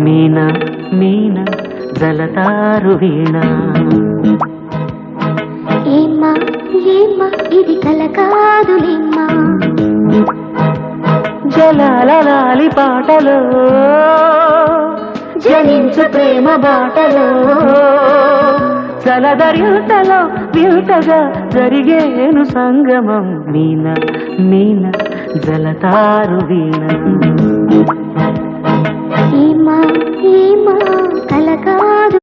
మీనా మీనా జలతారు వీణ ఏమ్మా ఏమ్మా ఇది కల కాదులేమ్మా జలాలి పాటలో జనించు ప్రేమ బాటలో చలదర్యుటలో వింతగా జరిగేను సంగమం మీనా మీనా జలతారు వీణ ఏమ్మా ఏమ్మా కల కాదు